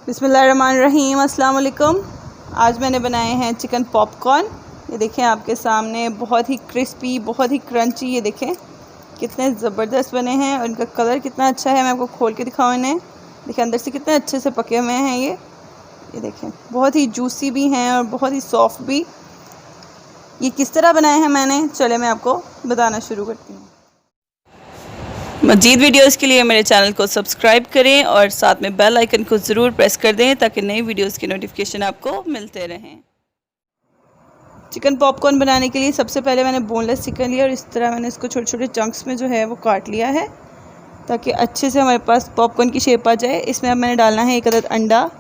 बिस्मिल्लाहिर्रहमानिर्रहीम, अस्सलाम वालेकुम। आज मैंने बनाए हैं चिकन पॉपकॉर्न। ये देखें आपके सामने, बहुत ही क्रिस्पी, बहुत ही क्रंची। ये देखें कितने ज़बरदस्त बने हैं और इनका कलर कितना अच्छा है। मैं आपको खोल के दिखाऊँ इन्हें। देखिए अंदर से कितने अच्छे से पके हुए हैं ये देखें, बहुत ही जूसी भी हैं और बहुत ही सॉफ्ट भी। ये किस तरह बनाए हैं मैंने, चले मैं आपको बताना शुरू करती हूँ। मज़ीद वीडियोस के लिए मेरे चैनल को सब्सक्राइब करें और साथ में बेल आइकन को ज़रूर प्रेस कर दें ताकि नई वीडियोस की नोटिफिकेशन आपको मिलते रहें। चिकन पॉपकॉर्न बनाने के लिए सबसे पहले मैंने बोनलेस चिकन लिया और इस तरह मैंने इसको छोटे छोटे चंक्स में जो है वो काट लिया है ताकि अच्छे से हमारे पास पॉपकॉर्न की शेप आ जाए। इसमें अब मैंने डालना है 1 अदद अंडा,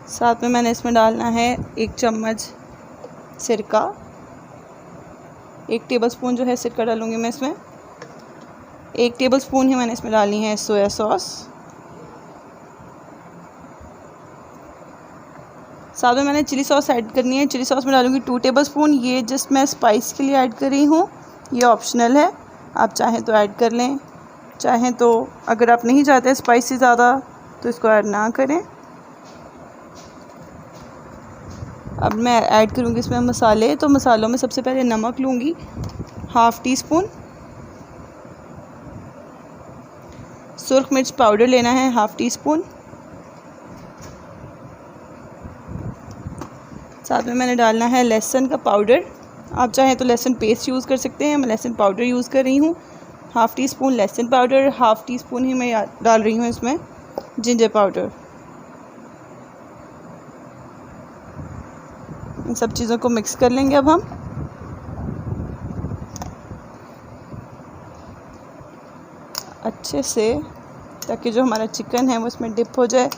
साथ में मैंने इसमें डालना है 1 चम्मच सिरका, 1 टेबलस्पून जो है सिरका डालूँगी मैं इसमें। 1 टेबलस्पून ही मैंने इसमें डालनी है सोया सॉस। साथ में मैंने चिली सॉस ऐड करनी है। चिली सॉस में डालूँगी 2 टेबलस्पून। ये जस्ट मैं स्पाइस के लिए ऐड कर रही हूँ, ये ऑप्शनल है, आप चाहें तो ऐड कर लें, चाहें तो अगर आप नहीं चाहते स्पाइसी ज़्यादा तो इसको ऐड ना करें। अब मैं ऐड करूँगी इसमें मसाले। तो मसालों में सबसे पहले नमक लूँगी 1/2 टीस्पून, सुर्ख मिर्च पाउडर लेना है 1/2 टीस्पून, साथ में मैंने डालना है लहसुन का पाउडर। आप चाहें तो लहसुन पेस्ट यूज़ कर सकते हैं, मैं लहसुन पाउडर यूज़ कर रही हूँ। 1/2 टीस्पून लहसुन पाउडर, 1/2 टीस्पून ही मैं डाल रही हूँ इसमें जिंजर पाउडर। इन सब चीज़ों को मिक्स कर लेंगे अब हम। अच्छे से, ताकि जो हमारा चिकन है वो इसमें डिप हो जाए,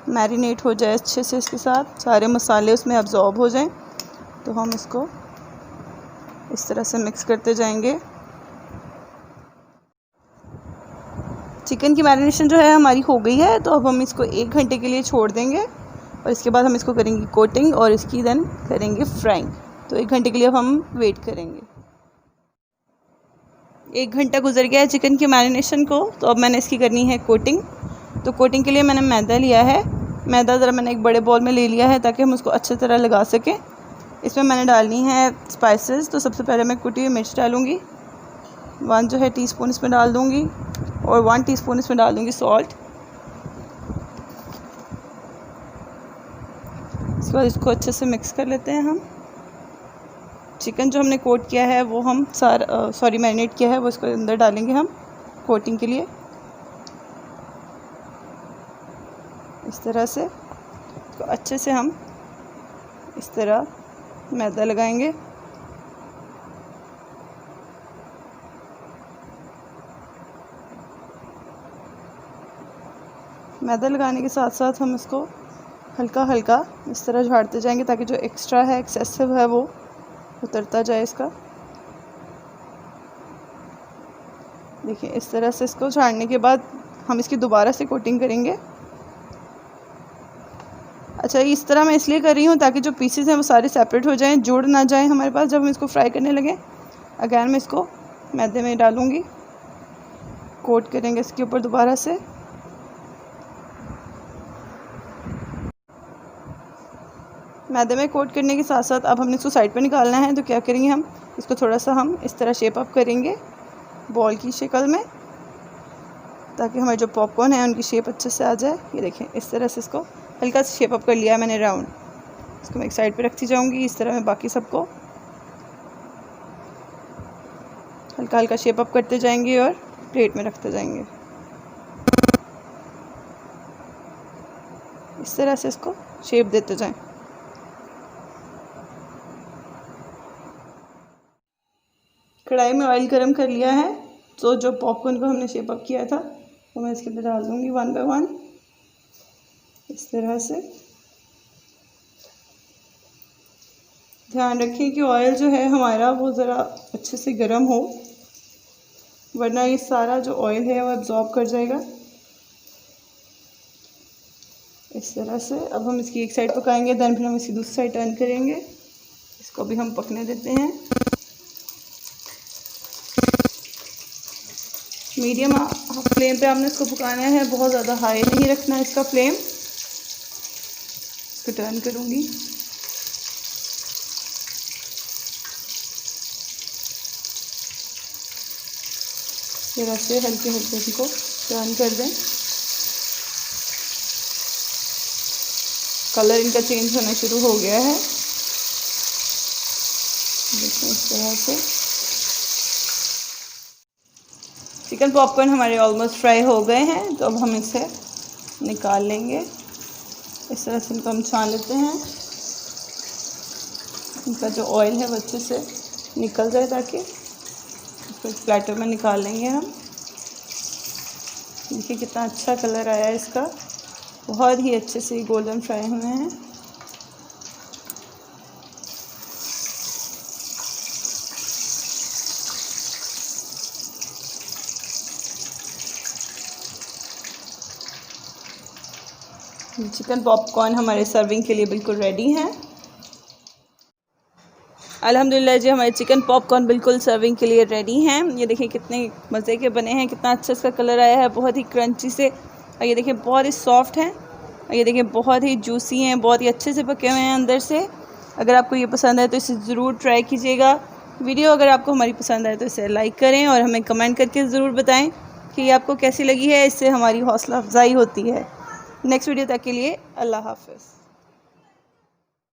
मैरिनेट हो जाए अच्छे से, इसके साथ सारे मसाले उसमें अब्जॉर्ब हो जाएं। तो हम इसको इस तरह से मिक्स करते जाएंगे। चिकन की मैरिनेशन जो है हमारी हो गई है, तो अब हम इसको 1 घंटे के लिए छोड़ देंगे और इसके बाद हम इसको करेंगे कोटिंग और इसकी देन करेंगे फ्राइंग। तो 1 घंटे के लिए अब हम वेट करेंगे। 1 घंटा गुजर गया है चिकन की मैरिनेशन को, तो अब मैंने इसकी करनी है कोटिंग। तो कोटिंग के लिए मैंने मैदा लिया है। मैदा ज़रा मैंने एक बड़े बॉल में ले लिया है ताकि हम उसको अच्छी तरह लगा सकें। इसमें मैंने डालनी है स्पाइसेस। तो सबसे पहले मैं कुटी हुई मिर्च डालूँगी, 1 जो है टीस्पून इसमें डाल दूँगी और 1 टीस्पून इसमें डाल दूँगी सॉल्ट। इसके बाद इसको अच्छे से मिक्स कर लेते हैं हम। चिकन जो हमने कोट किया है वो हम मैरिनेट किया है वो इसको अंदर डालेंगे हम कोटिंग के लिए। इस तरह से इसको अच्छे से हम इस तरह मैदा लगाएंगे। मैदा लगाने के साथ साथ हम इसको हल्का हल्का इस तरह झाड़ते जाएंगे ताकि जो एक्स्ट्रा है, एक्सेसिव है, वो उतरता जाए इसका। देखिए इस तरह से इसको झाड़ने के बाद हम इसकी दोबारा से कोटिंग करेंगे। अच्छा, इस तरह मैं इसलिए कर रही हूँ ताकि जो पीसेस हैं वो सारे सेपरेट हो जाएं, जुड़ ना जाएं हमारे पास जब हम इसको फ्राई करने लगें। अगैन मैं इसको मैदे में डालूँगी, कोट करेंगे इसके ऊपर दोबारा से। मैदे में कोट करने के साथ साथ अब हमने इसको साइड पर निकालना है। तो क्या करेंगे, हम इसको थोड़ा सा हम इस तरह शेप अप करेंगे बॉल की शक्ल में ताकि हमारे जो पॉपकॉर्न है उनकी शेप अच्छे से आ जाए। ये देखें इस तरह से इसको हल्का सा शेप अप कर लिया है मैंने राउंड। इसको मैं एक साइड पे रखती जाऊंगी। इस तरह मैं बाकी सबको हल्का हल्का शेप अप करते जाएंगे और प्लेट में रखते जाएंगे। इस तरह से इसको शेप देते जाएं। कढ़ाई में ऑयल गरम कर लिया है, तो जो पॉपकॉर्न को हमने शेप अप किया था वो मैं इसके अंदर डाल दूँगी 1 बाय 1 इस तरह से। ध्यान रखें कि ऑयल जो है हमारा वो ज़रा अच्छे से गर्म हो, वरना ये सारा जो ऑयल है वो एब्जॉर्ब कर जाएगा। इस तरह से अब हम इसकी एक साइड पकाएंगे, देन फिर हम इसकी दूसरी साइड टर्न करेंगे। इसको भी हम पकने देते हैं। मीडियम फ्लेम पे आपने इसको पकाना है, बहुत ज़्यादा हाई नहीं रखना है इसका फ्लेम। इसको टर्न करूँगी। फिर ऐसे हल्के हल्के इसको टर्न कर दें। कलर इनका चेंज होना शुरू हो गया है, देखिए इस तरह से। चिकन पॉपकॉर्न हमारे ऑलमोस्ट फ्राई हो गए हैं, तो अब हम इसे निकाल लेंगे। इस तरह से इनको हम छान लेते हैं, इनका जो ऑयल है वो अच्छे से निकल जाए, ताकि इसको प्लेटर में निकाल लेंगे हम। देखिए कितना अच्छा कलर आया है इसका, बहुत ही अच्छे से गोल्डन फ्राई हुए हैं। चिकन पॉपकॉर्न हमारे सर्विंग के लिए बिल्कुल रेडी हैं। अल्हम्दुलिल्लाह जी, हमारे चिकन पॉपकॉर्न बिल्कुल सर्विंग के लिए रेडी हैं। ये देखिए कितने मज़े के बने हैं, कितना अच्छा इसका कलर आया है, बहुत ही क्रंची से। और ये देखिए बहुत ही सॉफ्ट हैं, और ये देखिए बहुत ही जूसी हैं, बहुत ही अच्छे से पके हुए हैं अंदर से। अगर आपको ये पसंद है तो इसे ज़रूर ट्राई कीजिएगा। वीडियो अगर आपको हमारी पसंद आए तो इसे लाइक करें और हमें कमेंट करके ज़रूर बताएं कि ये आपको कैसी लगी है। इससे हमारी हौसला अफजाई होती है। नेक्स्ट वीडियो तक के लिए अल्लाह हाफ़िज़।